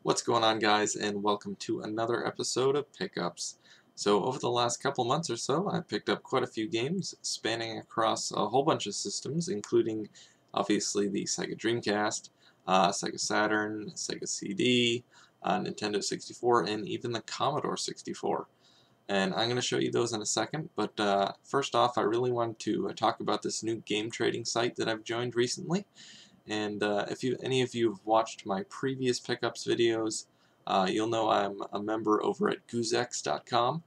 What's going on, guys, and welcome to another episode of Pickups. So over the last couple months or so, I've picked up quite a few games spanning across a whole bunch of systems, including obviously the Sega Dreamcast, Sega Saturn, Sega CD, Nintendo 64, and even the Commodore 64. And I'm going to show you those in a second, but first off, I really want to talk about this new game trading site that I've joined recently. And if any of you have watched my previous pickups videos, you'll know I'm a member over at goozex.com,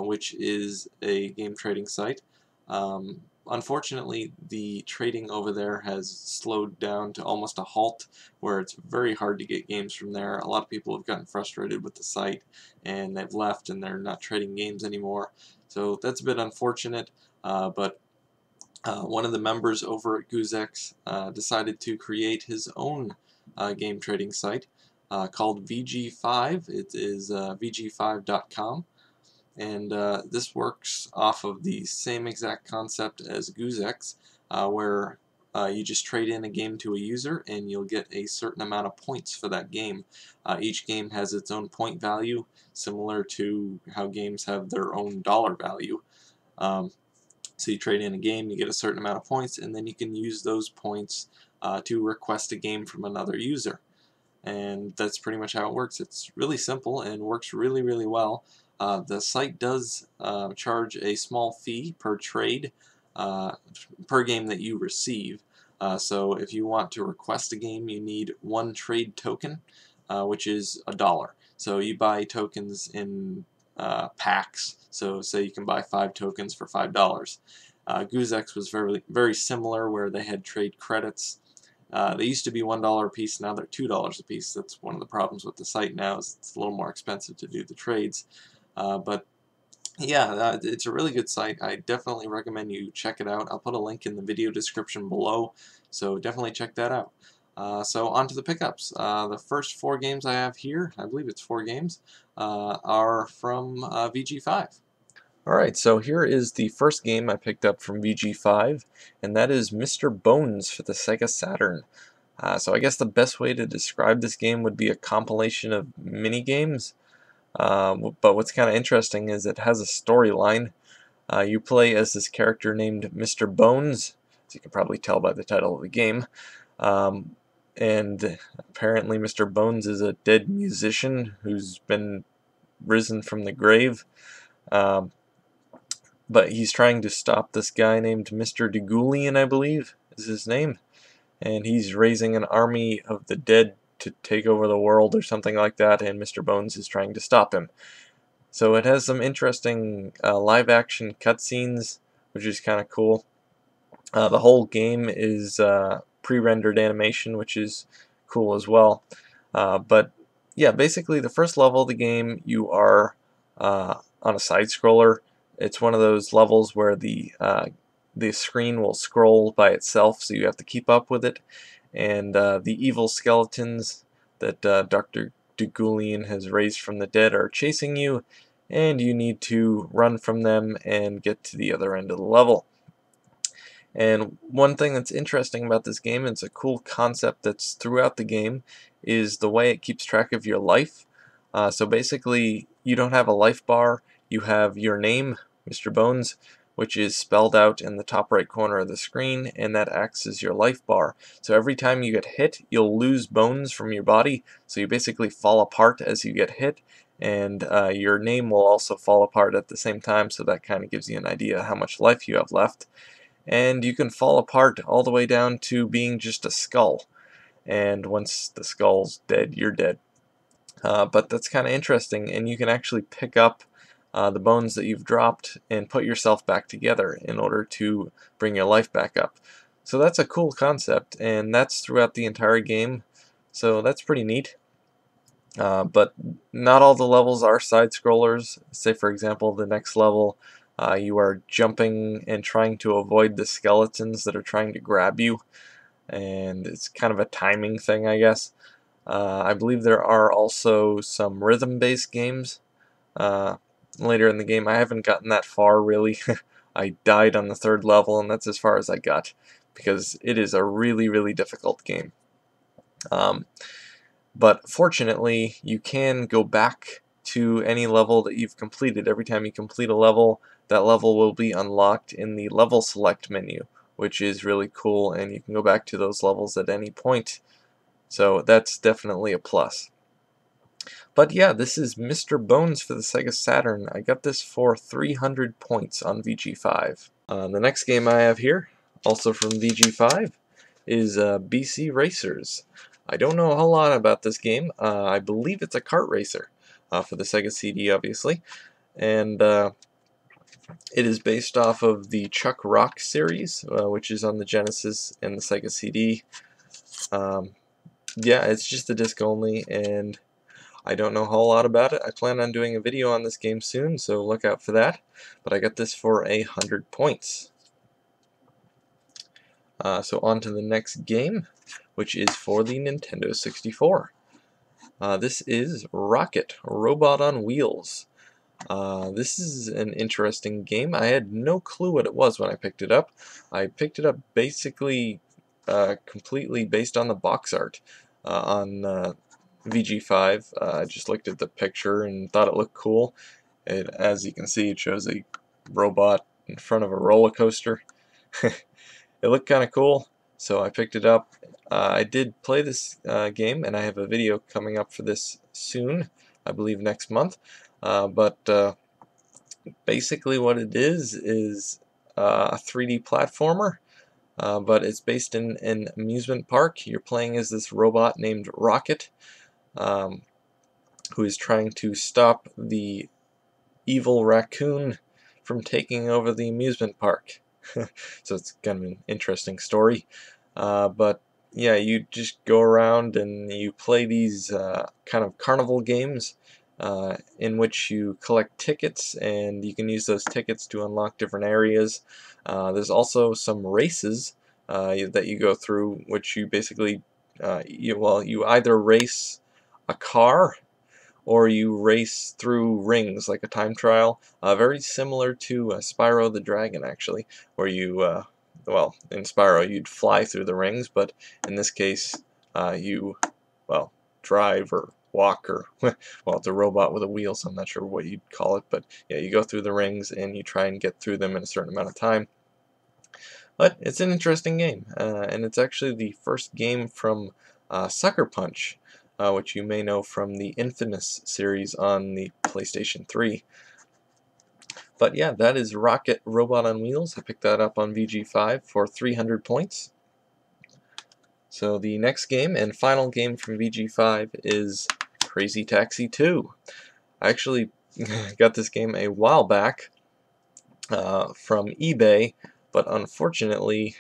which is a game trading site. Unfortunately, the trading over there has slowed down to almost a halt, where it's very hard to get games from there. A lot of people have gotten frustrated with the site, and they've left, and they're not trading games anymore. So that's a bit unfortunate, but one of the members over at Goozex decided to create his own game trading site called VGFive. It is VGFive.com, and this works off of the same exact concept as Goozex, where you just trade in a game to a user and you'll get a certain amount of points for that game. Each game has its own point value, similar to how games have their own dollar value. So you trade in a game, you get a certain amount of points, and then you can use those points to request a game from another user. And that's pretty much how it works. It's really simple and works really, really well. The site does charge a small fee per trade, per game that you receive. So if you want to request a game, you need one trade token, which is $1. So you buy tokens in packs. So say you can buy 5 tokens for $5. Goozex was very similar, where they had trade credits. They used to be $1 a piece, now they're $2 a piece. That's one of the problems with the site now, is it's a little more expensive to do the trades. But yeah, it's a really good site. I definitely recommend you check it out. I'll put a link in the video description below, so definitely check that out. So on to the pickups. The first 4 games I have here, I believe it's 4 games, are from VGFive. Alright, so here is the first game I picked up from VGFive, and that is Mr. Bones for the Sega Saturn. So I guess the best way to describe this game would be a compilation of mini-games. But what's kind of interesting is it has a storyline. You play as this character named Mr. Bones, as you can probably tell by the title of the game. And apparently Mr. Bones is a dead musician who's been risen from the grave. But he's trying to stop this guy named Mr. Degulian, I believe, is his name. And he's raising an army of the dead to take over the world or something like that, and Mr. Bones is trying to stop him. So it has some interesting live-action cutscenes, which is kind of cool. The whole game is pre-rendered animation, which is cool as well. But yeah, basically the first level of the game, you are on a side-scroller. It's one of those levels where the screen will scroll by itself, so you have to keep up with it. And the evil skeletons that Dr. Degulian has raised from the dead are chasing you, and you need to run from them and get to the other end of the level. And one thing that's interesting about this game, and it's a cool concept that's throughout the game, is the way it keeps track of your life. So basically, you don't have a life bar, you have your name, Mr. Bones, which is spelled out in the top right corner of the screen, and that acts as your life bar. So every time you get hit, you'll lose bones from your body, so you basically fall apart as you get hit, and your name will also fall apart at the same time, so that kind of gives you an idea how much life you have left. And you can fall apart all the way down to being just a skull, and once the skull's dead, you're dead. But that's kind of interesting, and you can actually pick up the bones that you've dropped and put yourself back together in order to bring your life back up. So that's a cool concept, and that's throughout the entire game, so that's pretty neat. But not all the levels are side-scrollers. Say, for example, the next level, you are jumping and trying to avoid the skeletons that are trying to grab you, and it's kind of a timing thing, I guess. I believe there are also some rhythm-based games later in the game. I haven't gotten that far, really. I died on the 3rd level, and that's as far as I got, because it is a really, really difficult game. But fortunately, you can go back to any level that you've completed. Every time you complete a level, that level will be unlocked in the level select menu, which is really cool, and you can go back to those levels at any point. So that's definitely a plus. But yeah, this is Mr. Bones for the Sega Saturn. I got this for 300 points on VG5. The next game I have here, also from VG5, is BC Racers. I don't know a whole lot about this game. I believe it's a kart racer for the Sega CD, obviously. And it is based off of the Chuck Rock series, which is on the Genesis and the Sega CD. Yeah, it's just a disc only, and I don't know a whole lot about it. I plan on doing a video on this game soon, so look out for that. But I got this for 100 points. So on to the next game, which is for the Nintendo 64. This is Rocket, Robot on Wheels. This is an interesting game. I had no clue what it was when I picked it up. I picked it up basically completely based on the box art on VG5. I just looked at the picture and thought it looked cool. As you can see, it shows a robot in front of a roller coaster. It looked kind of cool, so I picked it up. I did play this game, and I have a video coming up for this soon, I believe next month. But basically what it is a 3D platformer, but it's based in an amusement park. You're playing as this robot named Rocket, who is trying to stop the evil raccoon from taking over the amusement park. So it's kind of an interesting story. But yeah, you just go around and you play these kind of carnival games in which you collect tickets, and you can use those tickets to unlock different areas. There's also some races that you go through, which you basically you either race a car or you race through rings like a time trial, very similar to Spyro the Dragon, actually, where you, well, in Spyro you'd fly through the rings, but in this case you, well, drive or walk or, well, it's a robot with a wheel, so I'm not sure what you'd call it, but yeah, you go through the rings and you try and get through them in a certain amount of time. But it's an interesting game, and it's actually the first game from Sucker Punch, which you may know from the Infamous series on the PlayStation 3. But yeah, that is Rocket Robot on Wheels. I picked that up on VG5 for 300 points. So the next game and final game from VG5 is Crazy Taxi 2. I actually got this game a while back from eBay, but unfortunately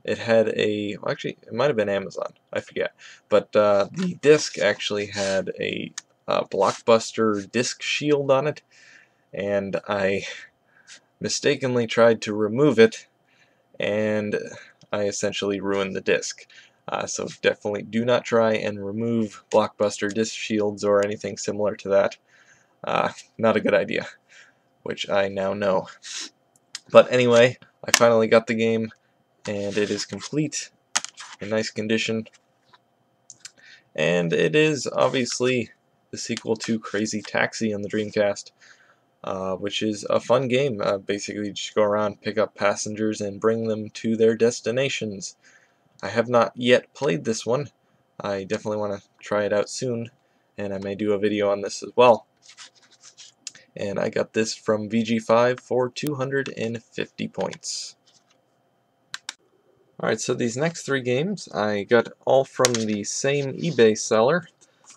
it had a, well, actually it might have been Amazon, I forget, but the disc actually had a Blockbuster disc shield on it, and I mistakenly tried to remove it, and I essentially ruined the disc. So definitely do not try and remove Blockbuster disc shields or anything similar to that. Not a good idea, which I now know. But anyway, I finally got the game, and it is complete, in nice condition, and it is obviously the sequel to Crazy Taxi on the Dreamcast, which is a fun game. Basically, you just go around, pick up passengers, and bring them to their destinations. I have not yet played this one. I definitely want to try it out soon, and I may do a video on this as well. And I got this from VG5 for 250 points. Alright, so these next three games I got all from the same eBay seller.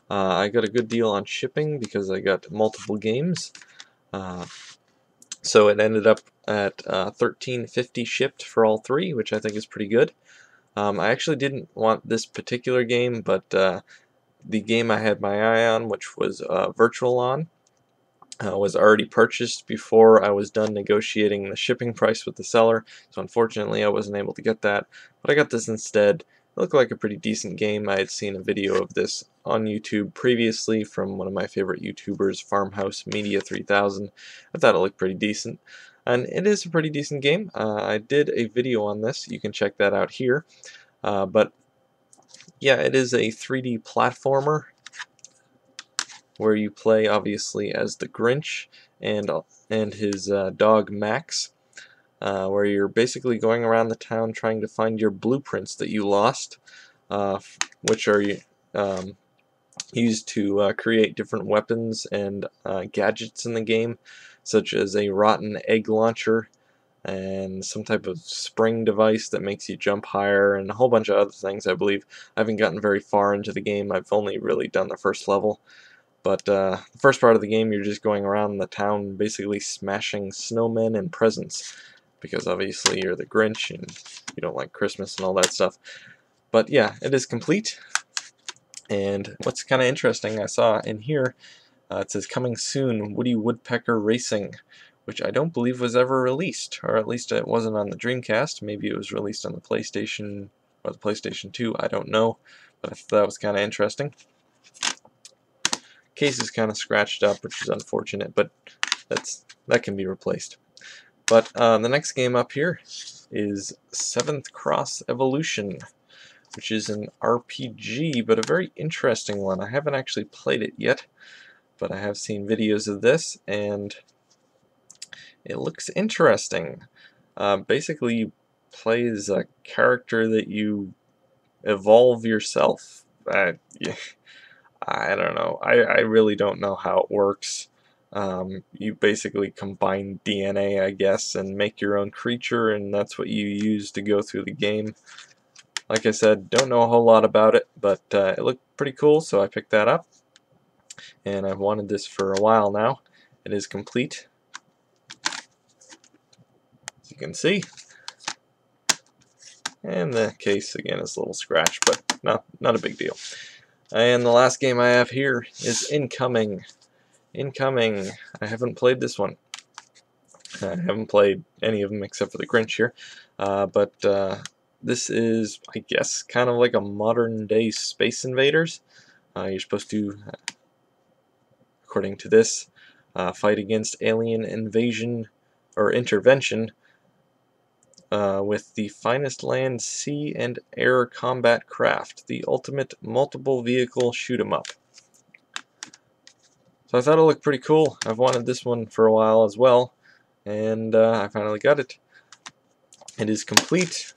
I got a good deal on shipping because I got multiple games. So it ended up at $13.50 shipped for all three, which I think is pretty good. I actually didn't want this particular game, but the game I had my eye on, which was Virtual On, was already purchased before I was done negotiating the shipping price with the seller, so unfortunately I wasn't able to get that, but I got this instead. It looked like a pretty decent game. I had seen a video of this on YouTube previously from one of my favorite YouTubers, Farmhouse Media 3000. I thought it looked pretty decent, and it is a pretty decent game. I did a video on this. You can check that out here, but yeah, it is a 3D platformer where you play obviously as the Grinch and his dog Max, where you're basically going around the town trying to find your blueprints that you lost, which are um, used to create different weapons and gadgets in the game, such as a rotten egg launcher and some type of spring device that makes you jump higher, and a whole bunch of other things. I believe I haven't gotten very far into the game. I've only really done the first level. But the first part of the game, you're just going around the town basically smashing snowmen and presents, because obviously you're the Grinch and you don't like Christmas and all that stuff. But yeah, it is complete. And what's kind of interesting, I saw in here, it says coming soon, Woody Woodpecker Racing, which I don't believe was ever released, or at least it wasn't on the Dreamcast. Maybe it was released on the PlayStation or the PlayStation 2, I don't know, but I thought that was kind of interesting. Case is kind of scratched up, which is unfortunate, but that can be replaced. But the next game up here is Seventh Cross Evolution, which is an RPG, but a very interesting one. I haven't actually played it yet, but I have seen videos of this, and it looks interesting. Basically, you play as a character that you evolve yourself. Yeah, I don't know. I really don't know how it works. You basically combine DNA, I guess, and make your own creature, and that's what you use to go through the game. Like I said, don't know a whole lot about it, but it looked pretty cool, so I picked that up. And I've wanted this for a while now. It is complete, as you can see. And the case, again, is a little scratched, but not a big deal. And the last game I have here is Incoming. Incoming. I haven't played this one. I haven't played any of them except for the Grinch here. But this is, I guess, kind of like a modern-day Space Invaders. You're supposed to, according to this, fight against alien invasion or intervention with the finest land, sea, and air combat craft, the ultimate multiple vehicle shoot 'em up. So I thought it looked pretty cool. I've wanted this one for a while as well, and I finally got it. It is complete.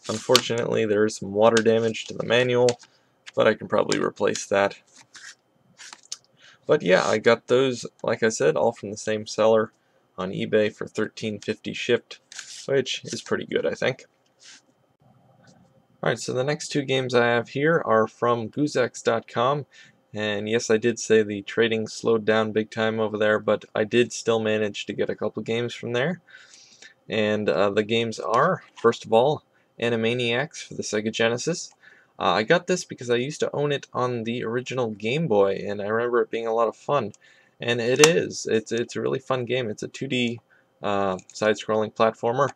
Unfortunately, there is some water damage to the manual, but I can probably replace that. But yeah, I got those, like I said, all from the same seller on eBay for $13.50 shipped, which is pretty good, I think. Alright, so the next two games I have here are from Goozex.com, and yes, I did say the trading slowed down big time over there, but I did still manage to get a couple games from there. And the games are, first of all, Animaniacs for the Sega Genesis. I got this because I used to own it on the original Game Boy, and I remember it being a lot of fun. And it is. It's a really fun game. It's a 2D side-scrolling platformer,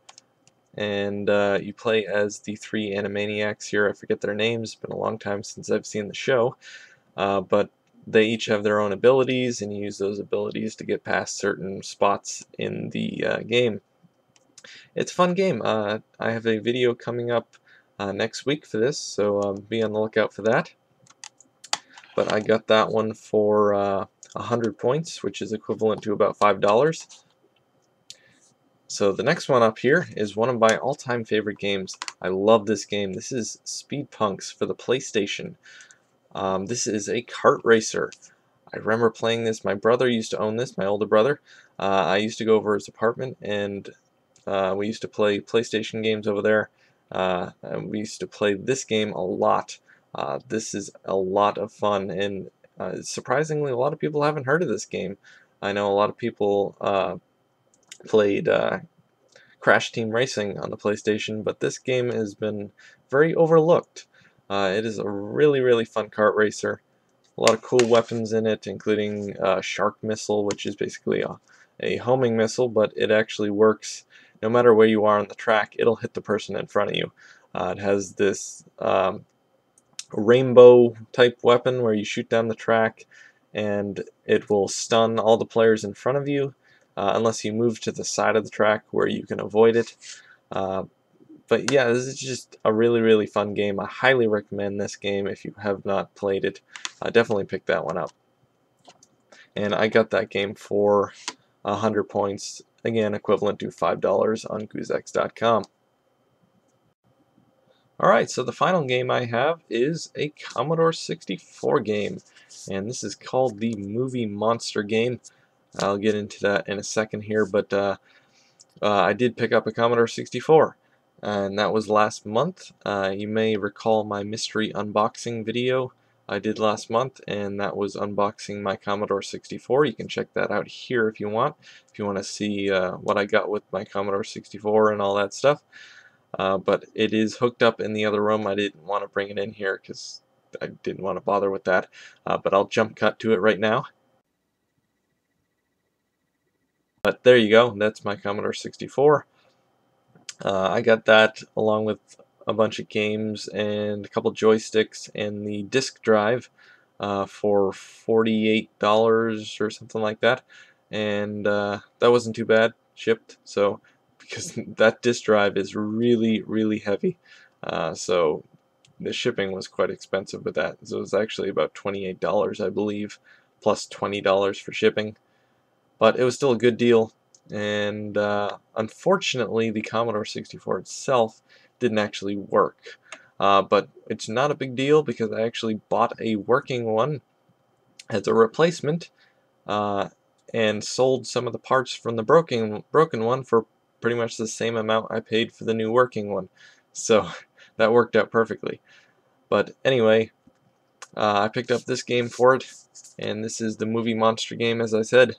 and you play as the three Animaniacs here. I forget their names. It's been a long time since I've seen the show, but they each have their own abilities, and you use those abilities to get past certain spots in the game. It's a fun game. I have a video coming up next week for this, so be on the lookout for that. But I got that one for 100 points, which is equivalent to about $5. So the next one up here is one of my all-time favorite games. I love this game. This is Speed Punks for the PlayStation. This is a kart racer. I remember playing this. My brother used to own this, my older brother. I used to go over his apartment, and we used to play PlayStation games over there. And we used to play this game a lot. This is a lot of fun, and surprisingly, a lot of people haven't heard of this game. I know a lot of people played Crash Team Racing on the PlayStation, but this game has been very overlooked. It is a really fun kart racer. A lot of cool weapons in it, including Shark Missile, which is basically a homing missile, but it actually works no matter where you are on the track. It'll hit the person in front of you. It has this rainbow type weapon where you shoot down the track, and it will stun all the players in front of you unless you move to the side of the track where you can avoid it. But yeah, this is just a really fun game. I highly recommend this game if you have not played it. Definitely pick that one up. And I got that game for 100 points, again equivalent to $5 on goozex.com. Alright, so the final game I have is a Commodore 64 game, and this is called the Movie Monster game. I'll get into that in a second here, but I did pick up a Commodore 64, and that was last month. You may recall my mystery unboxing video I did last month, and that was unboxing my Commodore 64. You can check that out here if you want to see what I got with my Commodore 64 and all that stuff. But it is hooked up in the other room. I didn't want to bring it in here because I didn't want to bother with that. But I'll jump cut to it right now. But there you go. That's my Commodore 64. I got that along with a bunch of games and a couple joysticks and the disk drive for $48 or something like that. And that wasn't too bad shipped. So because that disk drive is really heavy, so the shipping was quite expensive with that. So it was actually about $28, I believe, plus $20 for shipping. But it was still a good deal, and unfortunately the Commodore 64 itself didn't actually work. But it's not a big deal because I actually bought a working one as a replacement and sold some of the parts from the broken one for pretty much the same amount I paid for the new working one. So that worked out perfectly. But anyway, I picked up this game for it, and this is the Movie Monster game, as I said.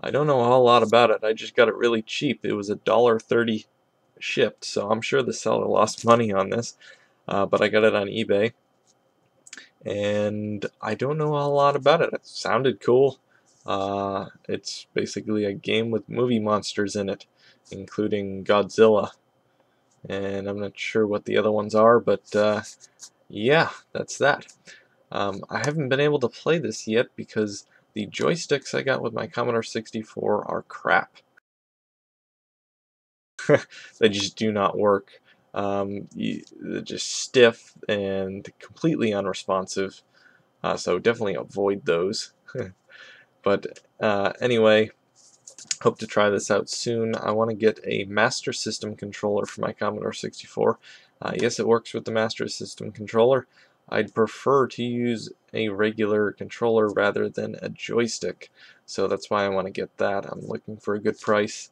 I don't know a whole lot about it. I just got it really cheap. It was $1.30 shipped, so I'm sure the seller lost money on this. But I got it on eBay, and I don't know a lot about it. It sounded cool. It's basically a game with movie monsters in it, including Godzilla. And I'm not sure what the other ones are, but yeah, that's that. I haven't been able to play this yet because the joysticks I got with my Commodore 64 are crap. They just do not work. They're just stiff and completely unresponsive, so definitely avoid those. But anyway, hope to try this out soon. I want to get a Master System controller for my Commodore 64. Yes, it works with the Master System controller. I'd prefer to use a regular controller rather than a joystick, so that's why I want to get that. I'm looking for a good price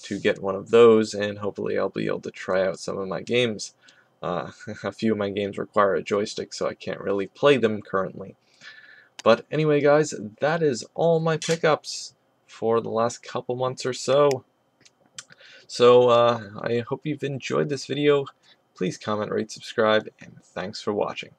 to get one of those, and hopefully I'll be able to try out some of my games. A few of my games require a joystick, so I can't really play them currently. But anyway, guys, that is all my pickups for the last couple months or so. So I hope you've enjoyed this video. Please comment, rate, subscribe, and thanks for watching.